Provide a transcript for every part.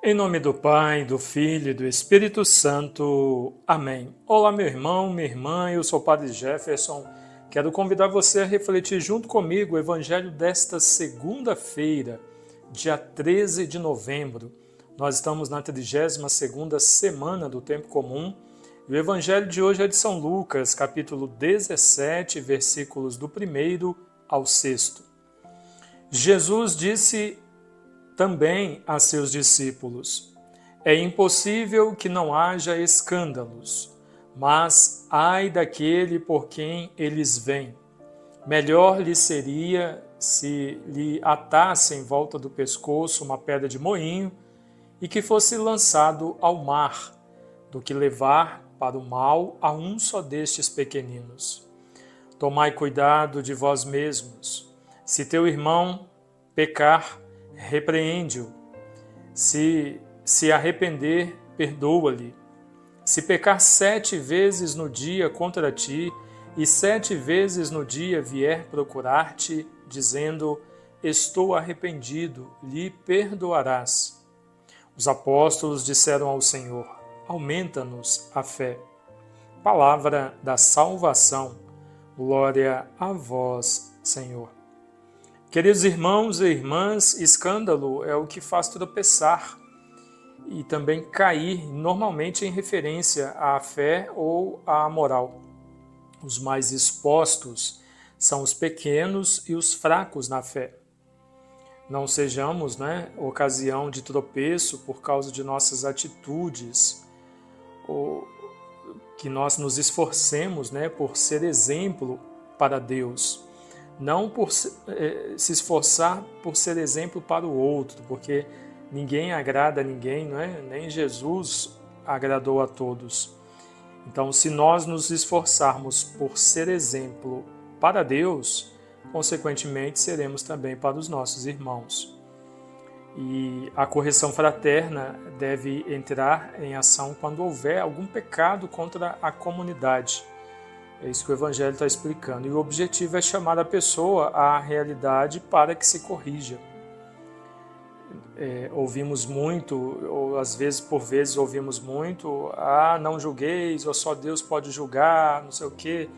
Em nome do Pai, do Filho e do Espírito Santo. Amém. Olá, meu irmão, minha irmã, eu sou o Padre Jefferson. Quero convidar você a refletir junto comigo o Evangelho desta segunda-feira, dia 13 de novembro. Nós estamos na 32ª semana do Tempo Comum e o Evangelho de hoje é de São Lucas, capítulo 17, versículos do 1º ao 6º. Jesus disse também a seus discípulos: é impossível que não haja escândalos, mas ai daquele por quem eles vêm. Melhor lhe seria se lhe atassem em volta do pescoço uma pedra de moinho e que fosse lançado ao mar, do que levar para o mal a um só destes pequeninos. Tomai cuidado de vós mesmos. Se teu irmão pecar, repreende-o. Se arrepender, perdoa-lhe. Se pecar 7 vezes no dia contra ti, e 7 vezes no dia vier procurar-te, dizendo: estou arrependido, lhe perdoarás. Os apóstolos disseram ao Senhor: aumenta-nos a fé. Palavra da salvação. Glória a vós, Senhor. Queridos irmãos e irmãs, escândalo é o que faz tropeçar e também cair, normalmente em referência à fé ou à moral. Os mais expostos são os pequenos e os fracos na fé. Não sejamos, ocasião de tropeço por causa de nossas atitudes, ou que nós nos esforcemos, por ser exemplo para Deus. Não por se esforçar por ser exemplo para o outro, porque ninguém agrada a ninguém, nem Jesus agradou a todos. Então, se nós nos esforçarmos por ser exemplo para Deus, consequentemente seremos também para os nossos irmãos. E a correção fraterna deve entrar em ação quando houver algum pecado contra a comunidade. É isso que o Evangelho está explicando. E o objetivo é chamar a pessoa à realidade para que se corrija. Ouvimos muito, ou às vezes, por vezes, ouvimos muito: não julgueis, ou só Deus pode julgar, não sei o quê.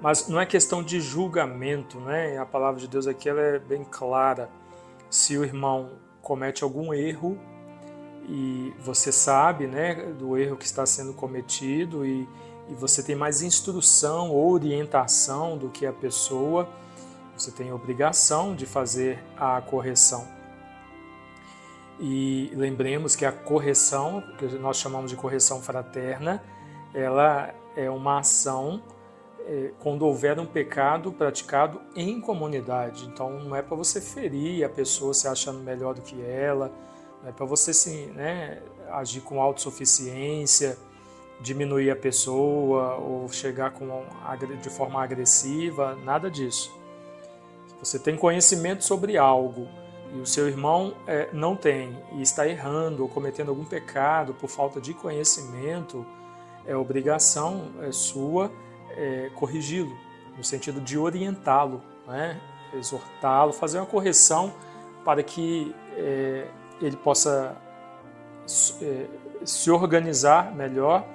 Mas não é questão de julgamento, A palavra de Deus aqui ela é bem clara. Se o irmão comete algum erro, e você sabe, do erro que está sendo cometido, e você tem mais instrução ou orientação do que a pessoa, você tem a obrigação de fazer a correção. E lembremos que a correção, que nós chamamos de correção fraterna, ela é uma ação quando houver um pecado praticado em comunidade. Então não é para você ferir a pessoa se achando melhor do que ela, não é para você agir com autossuficiência, diminuir a pessoa ou chegar de forma agressiva, nada disso. Se você tem conhecimento sobre algo e o seu irmão não tem e está errando ou cometendo algum pecado por falta de conhecimento, é obrigação sua corrigi-lo, no sentido de orientá-lo, exortá-lo, fazer uma correção para que ele possa se organizar melhor,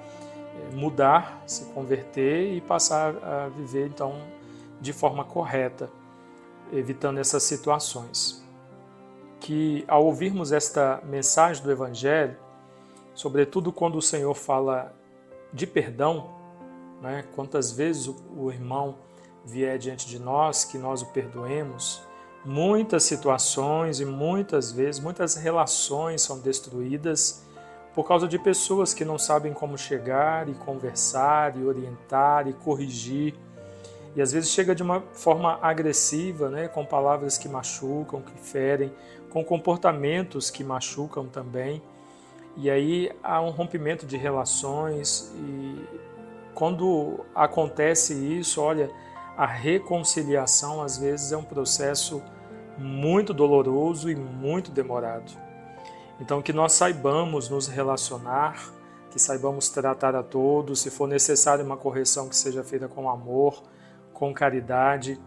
mudar, se converter e passar a viver então de forma correta, evitando essas situações. Que ao ouvirmos esta mensagem do Evangelho, sobretudo quando o Senhor fala de perdão, quantas vezes o irmão vier diante de nós, que nós o perdoemos, muitas situações e muitas vezes, muitas relações são destruídas por causa de pessoas que não sabem como chegar e conversar e orientar e corrigir. E às vezes chega de uma forma agressiva, com palavras que machucam, que ferem, com comportamentos que machucam também. E aí há um rompimento de relações e quando acontece isso, a reconciliação às vezes é um processo muito doloroso e muito demorado. Então que nós saibamos nos relacionar, que saibamos tratar a todos, se for necessário uma correção que seja feita com amor, com caridade,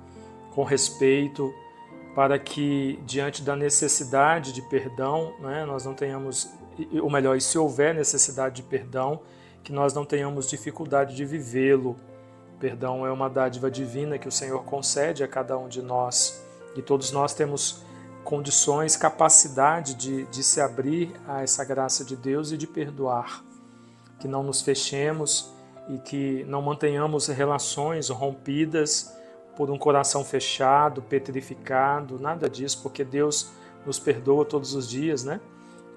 com respeito, para que, diante da necessidade de perdão, né, nós não tenhamos, ou melhor, e se houver necessidade de perdão, que nós não tenhamos dificuldade de vivê-lo. Perdão é uma dádiva divina que o Senhor concede a cada um de nós, e todos nós temos condições, capacidade de se abrir a essa graça de Deus e de perdoar. Que não nos fechemos e que não mantenhamos relações rompidas por um coração fechado, petrificado, nada disso, porque Deus nos perdoa todos os dias, né?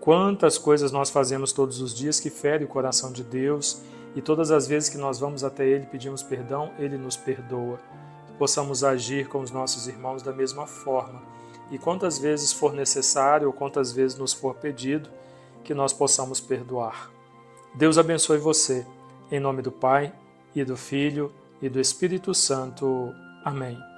Quantas coisas nós fazemos todos os dias que ferem o coração de Deus, e todas as vezes que nós vamos até Ele e pedimos perdão, Ele nos perdoa. Que possamos agir com os nossos irmãos da mesma forma. E quantas vezes for necessário, ou quantas vezes nos for pedido, que nós possamos perdoar. Deus abençoe você. Em nome do Pai, e do Filho, e do Espírito Santo. Amém.